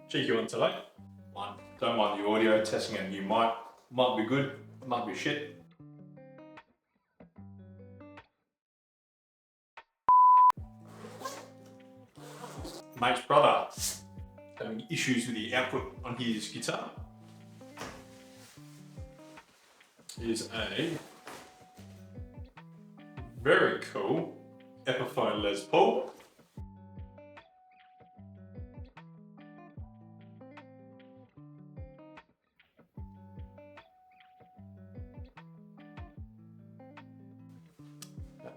Cheeky one today. Don't mind the audio, testing a new mic. Might be good, might be shit. Mate's brother having issues with the output on his guitar. Is a very cool Epiphone Les Paul.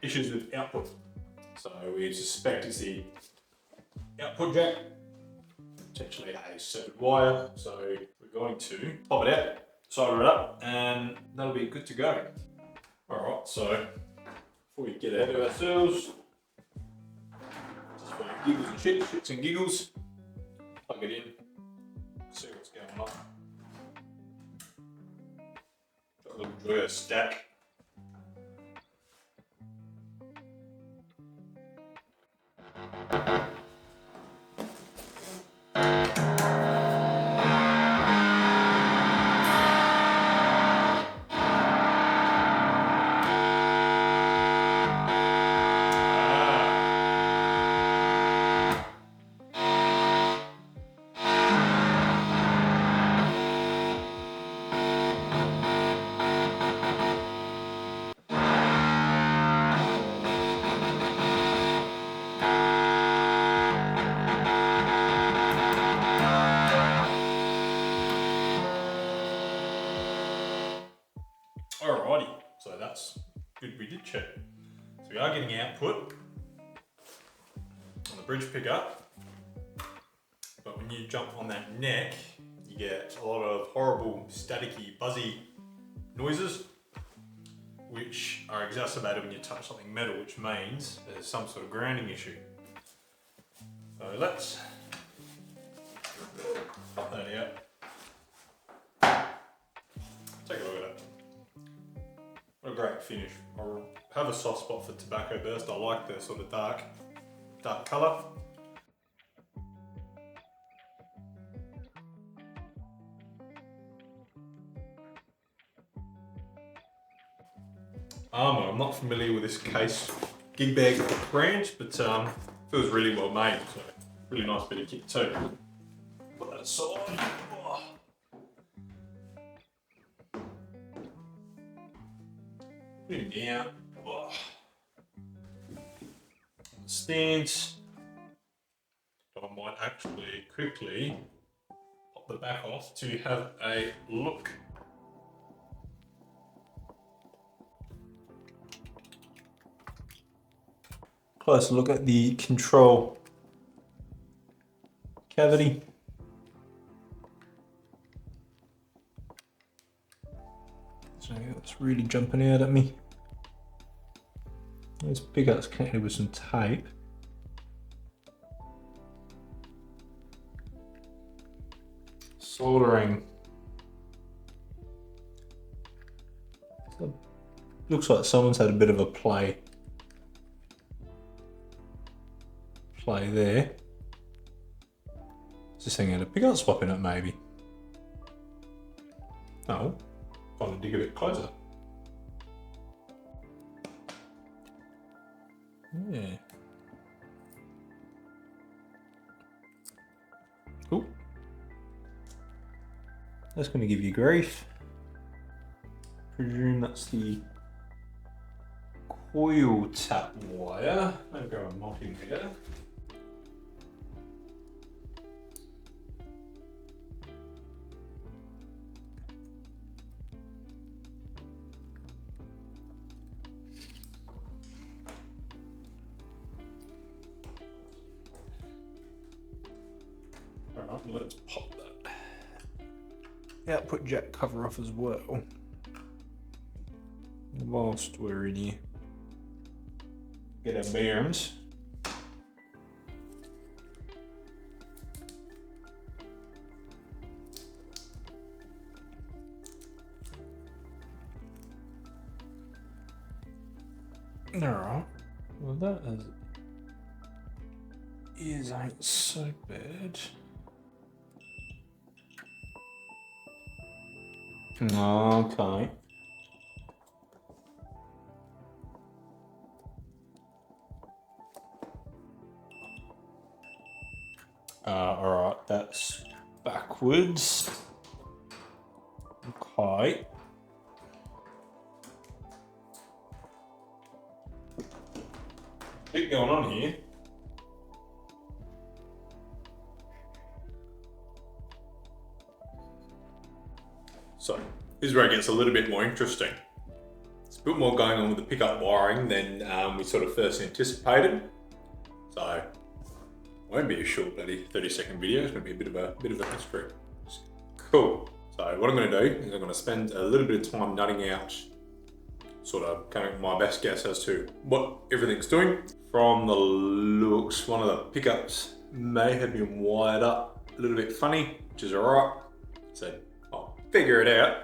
Issues with output. So we suspect it's the output jack, potentially a severed wire. So we're going to pop it out, solder it up, and that'll be good to go. Alright, so before we get ahead of ourselves, just for giggles and shits and giggles, plug it in, see what's going on. Got a little Joyo stack. Alrighty, so that's good, we did check. So we are getting output on the bridge pickup, but when you jump on that neck, you get a lot of horrible staticky, buzzy noises, which are exacerbated when you touch something metal, which means there's some sort of grounding issue. So let's pop that out. Take a look at it. What a great finish. I have a soft spot for tobacco burst. I like the sort of dark colour. Armour, I'm not familiar with this case gig bag brand, but feels really well made. So really nice bit of kit too. Put that aside. Oh. Put him down. Oh. Stands. I might actually quickly pop the back off to have a look. Closer look at the control cavity. So it's really jumping out at me. This pickup's connected with some tape. Soldering. Looks like someone's had a bit of a play there. Is this thing had a pickup swap in it maybe? No. Got to dig a bit closer. Yeah. Cool. That's going to give you grief. Presume that's the coil tap wire. I'll go a multimeter. Alright, let's pop that output jack cover off as well. Whilst we're in here, get our bearings. Alright, well that is ain't so bad. Okay. All right, that's backwards. Okay. Bit going on here. So this is where it gets a little bit more interesting. There's a bit more going on with the pickup wiring than we sort of first anticipated. So it won't be a short bloody 30-second video. It's going to be a bit of a history. Cool. So what I'm going to do is I'm going to spend a little bit of time nutting out, sort of coming up with my best guess as to what everything's doing. From the looks, one of the pickups may have been wired up a little bit funny, which is alright. So I'll figure it out,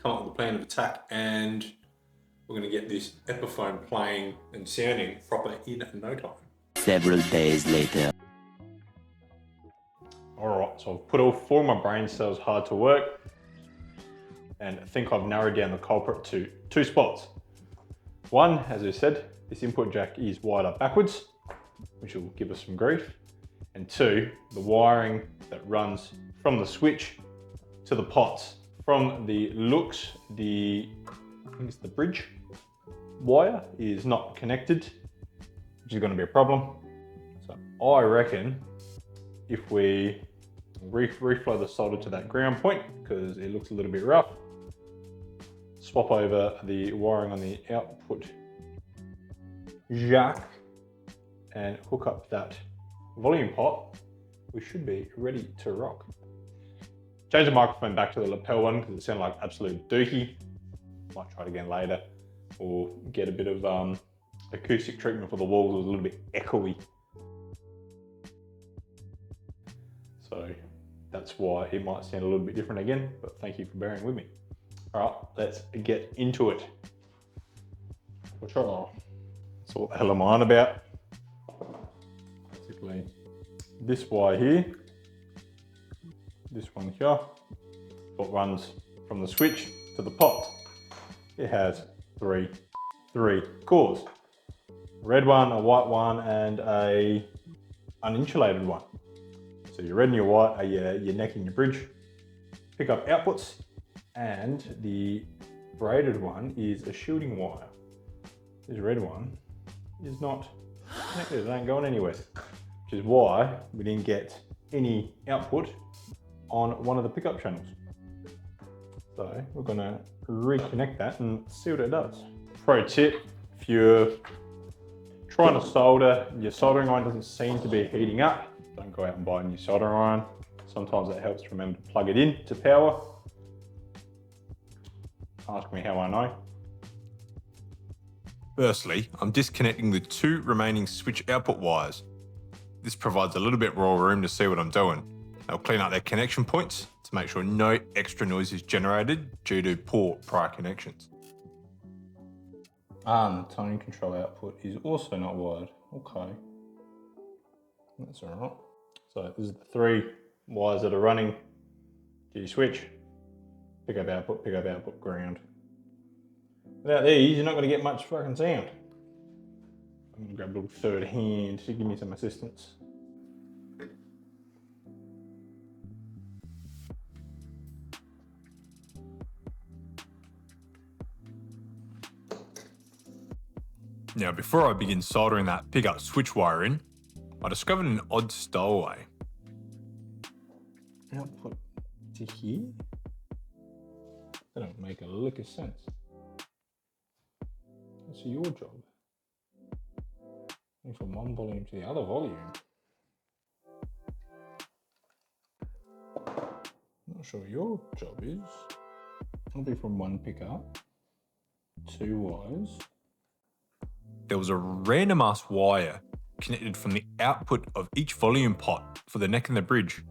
come up with a plan of attack, and we're going to get this Epiphone playing and sounding proper in no time. Several days later. Alright, so I've put all 4 of my brain cells hard to work, and I think I've narrowed down the culprit to 2 spots. One, as I said, this input jack is wired up backwards, which will give us some grief. And 2, the wiring that runs from the switch to the pots. From the looks, I think it's the bridge wire is not connected, which is going to be a problem. So I reckon if we reflow the solder to that ground point, because it looks a little bit rough, swap over the wiring on the output jack and hook up that volume pot, we should be ready to rock. Change the microphone back to the lapel one because it sounded like absolute dookie. Might try it again later, or get a bit of acoustic treatment for the walls. It was a little bit echoey. So that's why it might sound a little bit different again, but thank you for bearing with me. All right, let's get into it. So what the hell am I on about? Basically, this wire here, this one here, what runs from the switch to the pot. It has three cores. A red one, a white one, and a uninsulated one. So your red and your white are your neck and your bridge pickup outputs, and the braided one is a shielding wire. This red one is not connected, it ain't going anywhere, which is why we didn't get any output on one of the pickup channels. So we're gonna reconnect that and see what it does. Pro tip, if you're trying to solder, your soldering iron doesn't seem to be heating up, don't go out and buy a new soldering iron. Sometimes it helps to remember to plug it in to power. Ask me how I know. Firstly, I'm disconnecting the 2 remaining switch output wires. This provides a little bit more room to see what I'm doing. I'll clean up their connection points to make sure no extra noise is generated due to poor prior connections. The tone control output is also not wired. Okay, that's all right. So this is the 3 wires that are running to your switch. Pick up output, ground. Without these, you're not going to get much fucking sound. I'm going to grab a little third hand to give me some assistance. Now, before I begin soldering that pickup switch wire in, I discovered an odd stowaway. Output to here? That don't make a lick of sense. What's your job? Going from one volume to the other volume. Not sure what your job is. It'll be from one pickup, 2 wires. There was a random ass wire connected from the output of each volume pot for the neck and the bridge.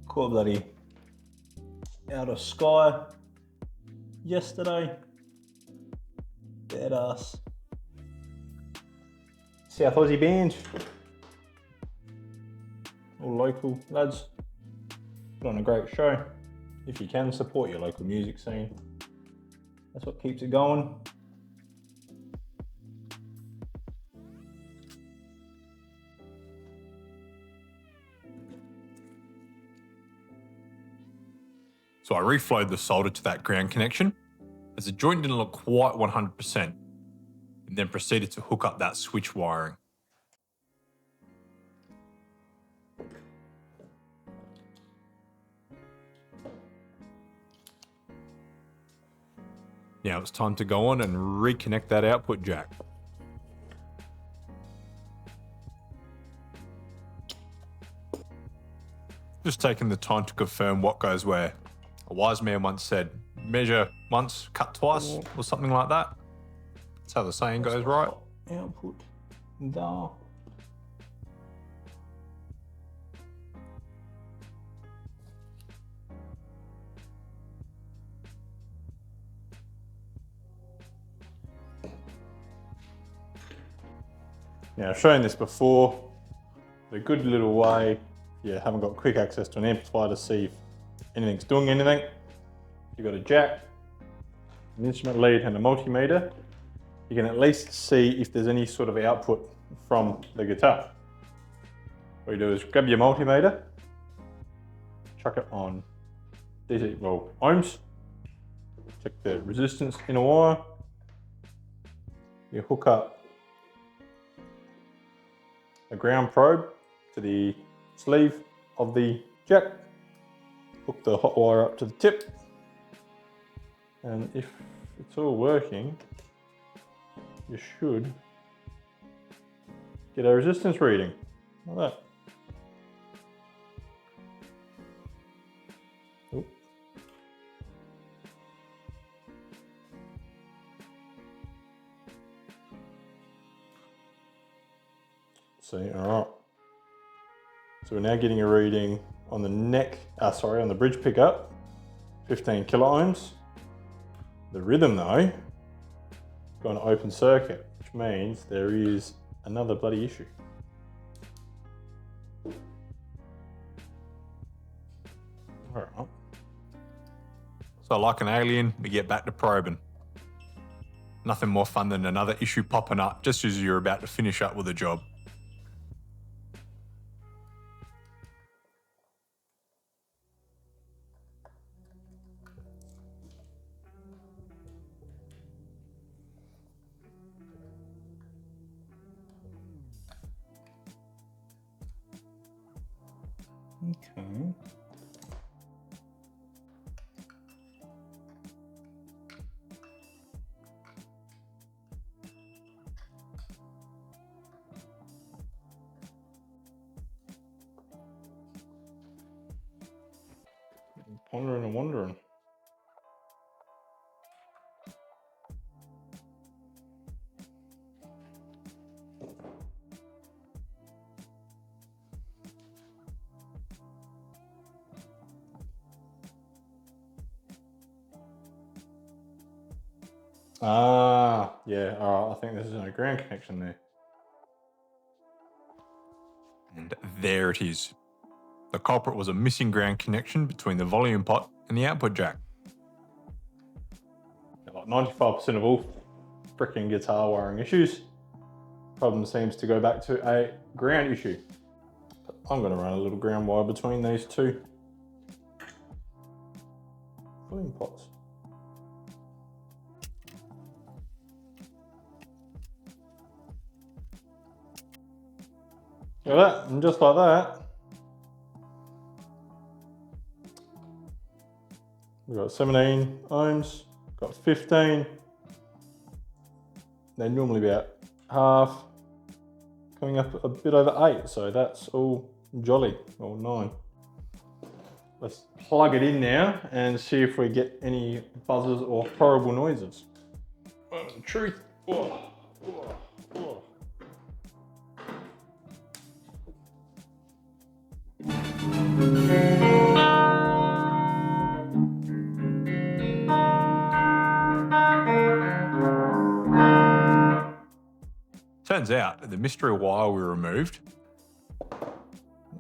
Cool bloody outer sky. yesterday. Badass. South Aussie band. All local lads. Put on a great show. If you can, support your local music scene. That's what keeps it going. So I reflowed the solder to that ground connection as the joint didn't look quite 100%, and then proceeded to hook up that switch wiring. Now it's time to go on and reconnect that output jack. Just taking the time to confirm what goes where. A wise man once said, measure once, cut twice, or something like that. That's how the saying goes, right? Output there. Now, I've shown this before. A good little way, if you haven't got quick access to an amplifier to see if anything's doing anything. You've got a jack, an instrument lead and a multimeter. You can at least see if there's any sort of output from the guitar. What you do is grab your multimeter, chuck it on DC, well, ohms, check the resistance in a wire. You hook up a ground probe to the sleeve of the jack, hook the hot wire up to the tip, and if it's all working, you should get a resistance reading, like that. Oop. See, all right. So we're now getting a reading on the neck, on the bridge pickup, 15 kilo ohms. The rhythm though, got an open circuit, which means there is another bloody issue. All right. So like an alien, we get back to probing. Nothing more fun than another issue popping up just as you're about to finish up with a job. Okay. Pondering and wondering. Ah, yeah, all right, I think this is a ground connection there. And there it is. The culprit was a missing ground connection between the volume pot and the output jack. Like 95% of all freaking guitar wiring issues, problem seems to go back to a ground issue. But I'm going to run a little ground wire between these two volume pots. Look at that, and just like that, we've got 17 ohms, got 15. They're normally about half, coming up a bit over 8, so that's all jolly, or 9. Let's plug it in now and see if we get any buzzes or horrible noises. Truth. Oh, oh, oh. turns out that the mystery wire we removed, I'm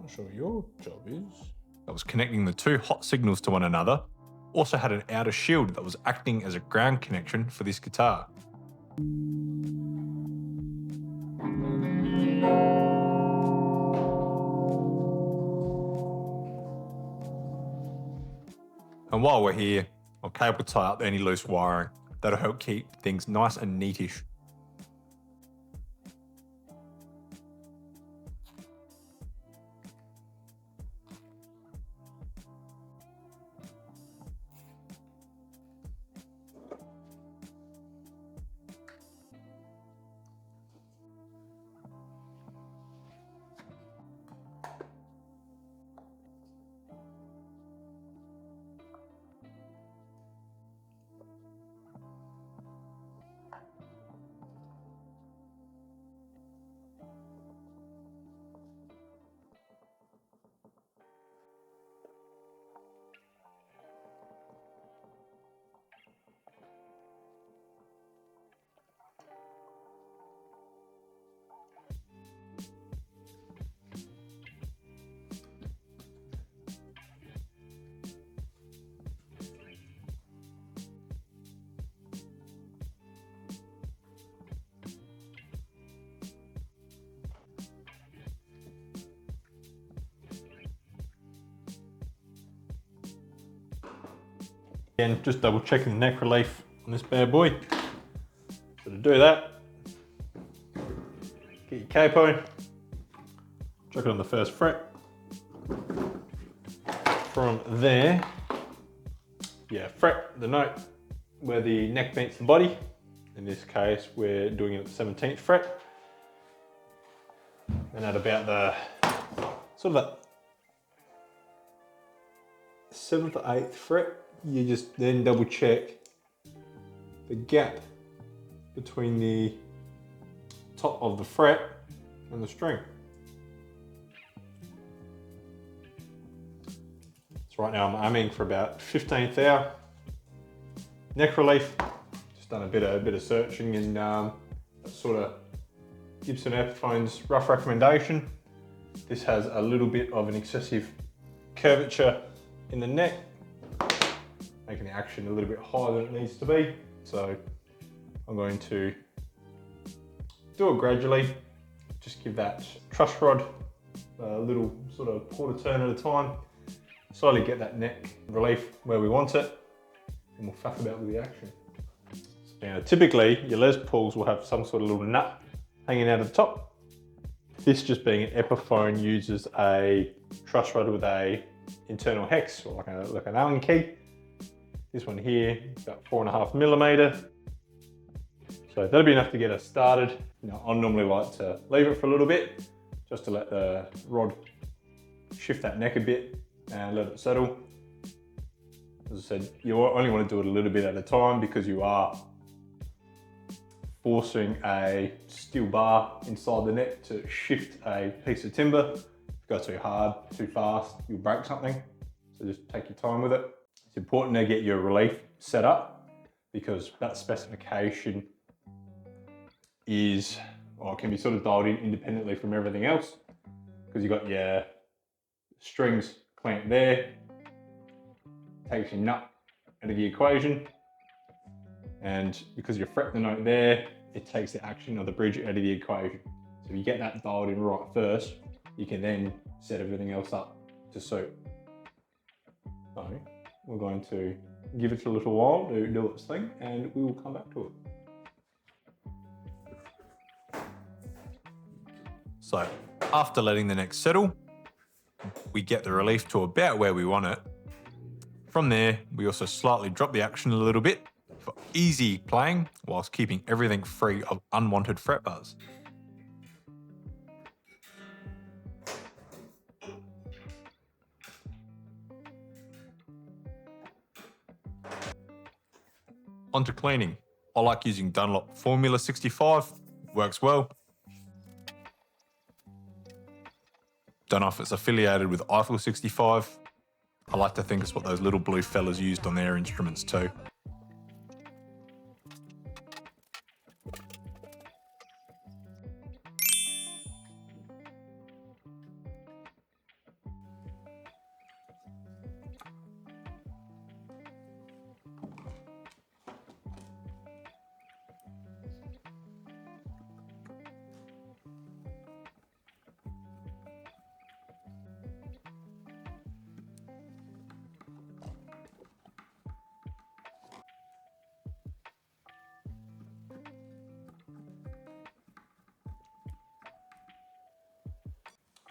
not sure what your job is, that was connecting the two hot signals to one another, also had an outer shield that was acting as a ground connection for this guitar. And while we're here, I'll cable tie up any loose wiring. That'll help keep things nice and neatish. Again, just double checking the neck relief on this bad boy. So to do that, get your capo, chuck it on the first fret. From there, fret the note where the neck meets the body. In this case, we're doing it at the 17th fret. And at about the sort of that 7th or 8th fret, you just then double check the gap between the top of the fret and the string. So right now I'm aiming for about 15th hour. Neck relief, just done a bit of searching, and that sort of Gibson Epiphone's rough recommendation. This has a little bit of an excessive curvature in the neck, making the action a little bit higher than it needs to be. So I'm going to do it gradually, just give that truss rod a little sort of quarter turn at a time, slowly get that neck relief where we want it, and we'll faff about with the action. So now typically your Les Pauls will have some sort of little nut hanging out of the top. This, just being an Epiphone, uses a truss rod with a internal hex, or like an Allen key. This one here, about 4.5mm. So that'll be enough to get us started. Now, I normally like to leave it for a little bit, just to let the rod shift that neck a bit and let it settle. As I said, you only want to do it a little bit at a time, because you are forcing a steel bar inside the neck to shift a piece of timber. If you go too hard, too fast, you'll break something. So just take your time with it. It's important to get your relief set up, because that specification is, or can be sort of dialed in independently from everything else, because you've got your strings clamped there, takes your nut out of the equation, and because you fret the note there, it takes the action of the bridge out of the equation. So if you get that dialed in right first, you can then set everything else up to suit. So we're going to give it a little while to do its thing, and we will come back to it. So after letting the neck settle, we get the relief to about where we want it. From there, we also slightly drop the action a little bit for easy playing, whilst keeping everything free of unwanted fret buzz. Onto cleaning. I like using Dunlop Formula 65, works well. Don't know if it's affiliated with Eiffel 65. I like to think it's what those little blue fellas used on their instruments too.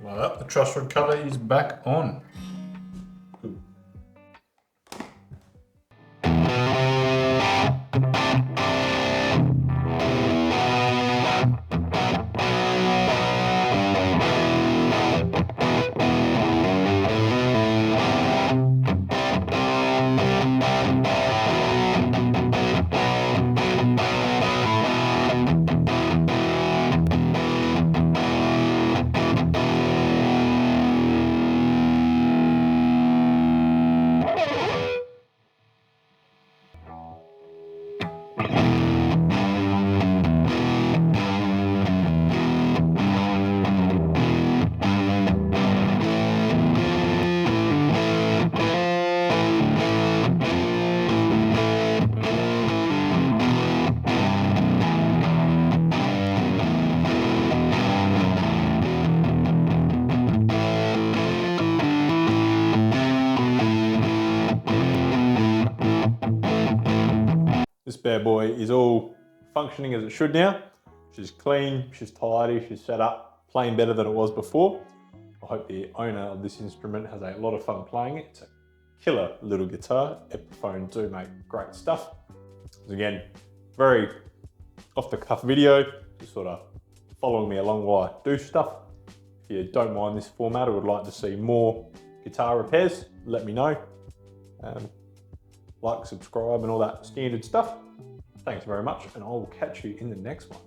Like that, the truss rod cutter is back on. Good. This bad boy is all functioning as it should now. She's clean, she's tidy, she's set up, playing better than it was before. I hope the owner of this instrument has a lot of fun playing it. It's a killer little guitar. Epiphone do make great stuff. Again, very off the cuff video, just sort of following me along while I do stuff. If you don't mind this format or would like to see more guitar repairs, let me know. Like, subscribe and all that standard stuff. Thanks very much, and I'll catch you in the next one.